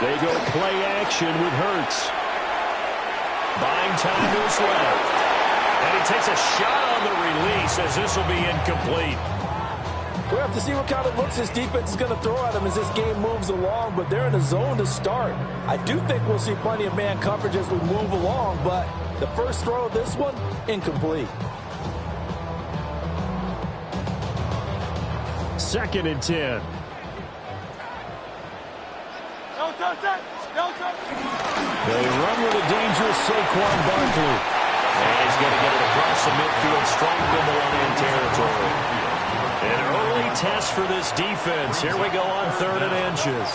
They go play action with Hurts. Buying time to his left. And he takes a shot on the release as this will be incomplete. We'll have to see what kind of looks this defense is going to throw at him as this game moves along, but they're in a zone to start. I do think we'll see plenty of man coverage as we move along, but the first throw of this one, incomplete. 2nd and 10. They run with a dangerous Saquon Barkley. And he's going to get it across the midfield, strike in the Lion territory. An early test for this defense. Here we go on 3rd and inches.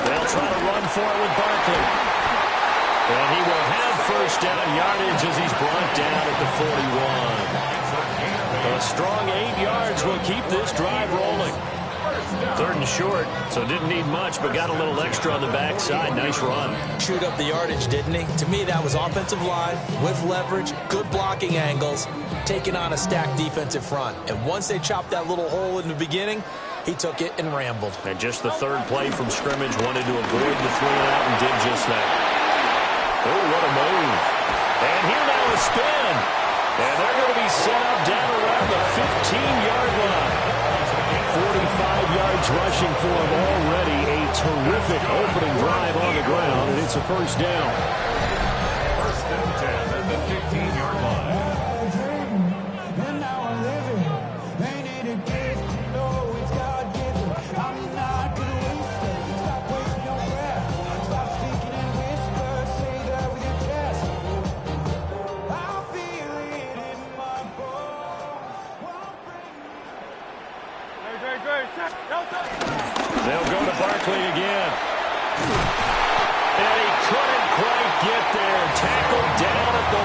They'll try to run for it with Barkley. And he will have first down yardage as he's brought down at the 41. A strong 8 yards will keep this drive rolling. 3rd and short, so didn't need much, but got a little extra on the backside. Nice run. Chewed up the yardage, didn't he? To me, that was offensive line with leverage, good blocking angles, taking on a stacked defensive front. And once they chopped that little hole in the beginning, he took it and rambled. And just the 3rd play from scrimmage, wanted to avoid the 3-and-out and did just that. Oh, what a move. And here now a spin. And they're going to be set up down around the 15-yard line. 45 yards rushing for him already. A terrific opening drive on the ground, and it's a first down. 1st and 10 at the 15-yard line. They'll go to Barkley again. And he couldn't quite get there. Tackled down at the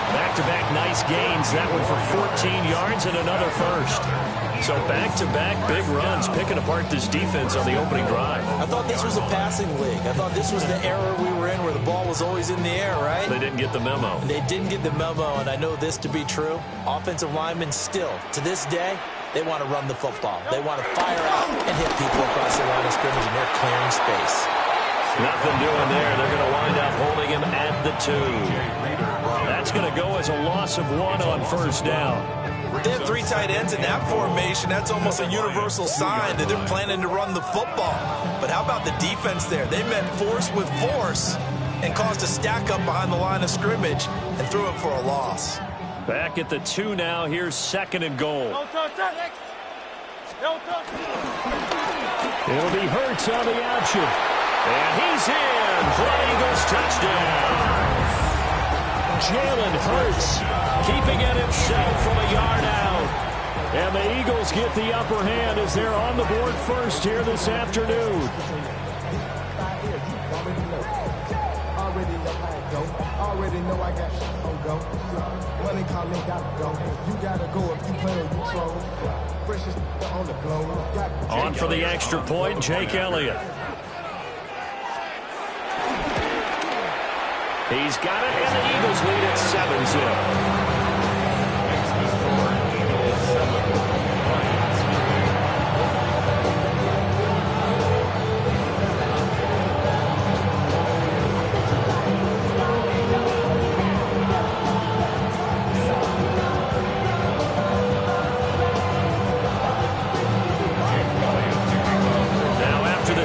1. Back-to-back nice gains. That one for 14 yards and another first. So back-to-back big runs, picking apart this defense on the opening drive. I thought this was a passing league. I thought this was the era we were in where the ball was always in the air, right? They didn't get the memo. And they didn't get the memo, and I know this to be true. Offensive linemen still, to this day, they want to run the football. They want to fire out and hit people across the line of scrimmage, and they're clearing space. Nothing doing there. They're going to wind up holding him at the 2. That's going to go as a loss of 1 on first down. They have 3 tight ends in that formation. That's almost a universal sign that they're planning to run the football. But how about the defense there? They met force with force and caused a stack up behind the line of scrimmage and threw it for a loss. Back at the 2 now. Here's 2nd and goal. It'll be Hurts on the option. And he's in for an Eagles touchdown. Jalen Hurts keeping it himself from a yard out. And the Eagles get the upper hand as they're on the board first here this afternoon. Already know I got on go. Money calling, gotta go. You gotta go if you play or you troll. Freshest on the globe. On for the extra point, Jake Elliott. He's got it, and the Eagles lead at 7-0.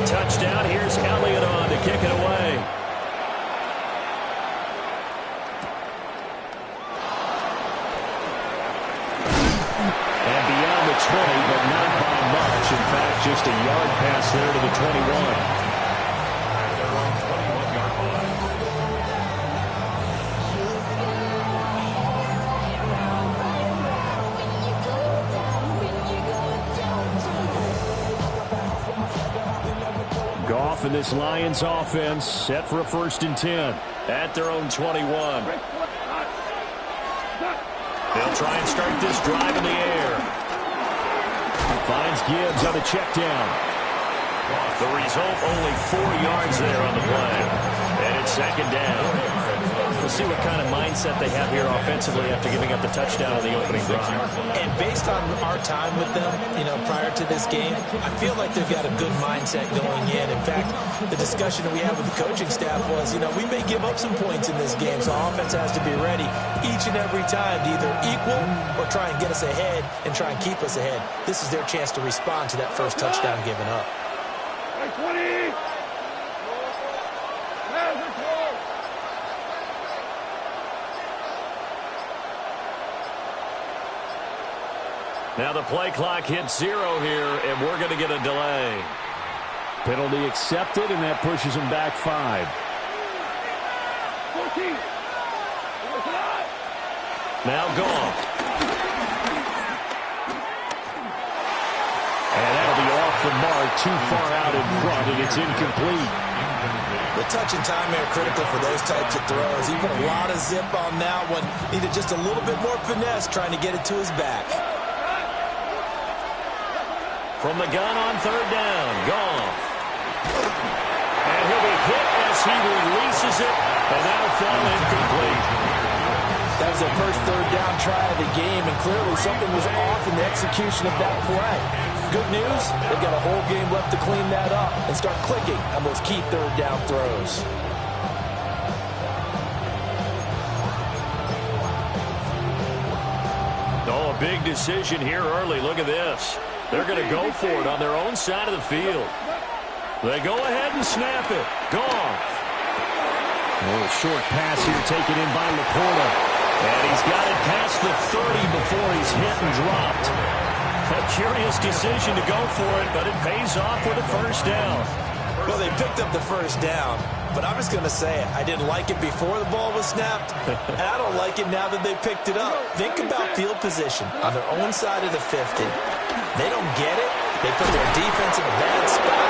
Touchdown. Here's Elliott on to kick it away. And beyond the 20, but not by much. In fact, just a yard pass there to the 21. Goff and this Lions offense set for a 1st and 10 at their own 21. They'll try and start this drive in the air. Finds Gibbs on the check down. The result, only 4 yards there on the play. And it's 2nd down. We'll see what kind of mindset they have here offensively after giving up the touchdown on the opening drive. And based on our time with them, prior to this game, I feel like they've got a good mindset going in. In fact, the discussion that we had with the coaching staff was, we may give up some points in this game, so offense has to be ready each and every time to either equal or try and get us ahead and try and keep us ahead. This is their chance to respond to that first touchdown given up. 20. Now the play clock hits 0 here, and we're going to get a delay. Penalty accepted, and that pushes them back 5. 14. Now gone. And that'll be off the mark, too far out in front, and it's incomplete. The touch and time are critical for those types of throws. He put a lot of zip on that one. Needed just a little bit more finesse trying to get it to his back. From the gun on third down, Goff. And he'll be hit as he releases it, and that'll fall incomplete. That was their first third down try of the game, and clearly something was off in the execution of that play. Good news, they've got a whole game left to clean that up and start clicking on those key third down throws. Oh, a big decision here early. Look at this. They're going to go for it on their own side of the field. They go ahead and snap it. Goff. A little short pass here taken in by Laporta. And he's got it past the 30 before he's hit and dropped. A curious decision to go for it, but it pays off with a first down. Well, they picked up the first down, but I'm just going to say it. I didn't like it before the ball was snapped, and I don't like it now that they picked it up. Think about field position on their own side of the 50. They don't get it. They put their defense in a bad spot,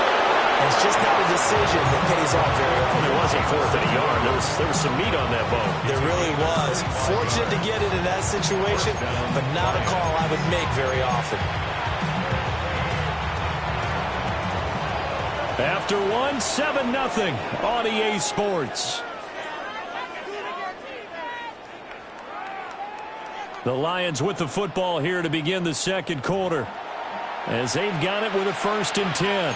and it's just not a decision that pays off very often. It wasn't fourth and a yard. There was some meat on that bone. There really was. Fortunate to get it in that situation, but not a call I would make very often. After 7-0 on EA Sports. The Lions with the football here to begin the second quarter, as they've got it with a 1st and 10.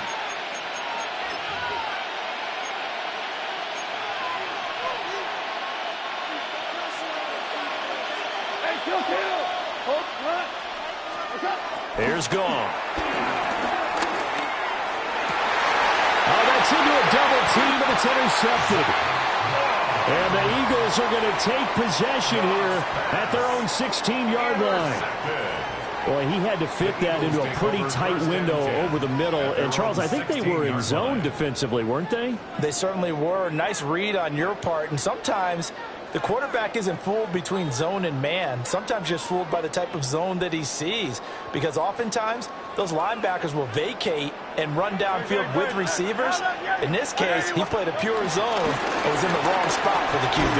Here's Goff. Oh, that's into a double team, and it's intercepted. And the Eagles are going to take possession here at their own 16-yard line. Boy, he had to fit that into a pretty tight window over the middle. And, Charles, I think they were in zone defensively, weren't they? They certainly were. Nice read on your part. And sometimes the quarterback isn't fooled between zone and man. Sometimes just fooled by the type of zone that he sees. Because oftentimes, those linebackers will vacate and run downfield with receivers. In this case, he played a pure zone and was in the wrong spot for the QB.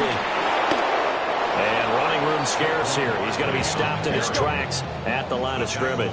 And running room scarce here. He's going to be stopped in his tracks at the line of scrimmage.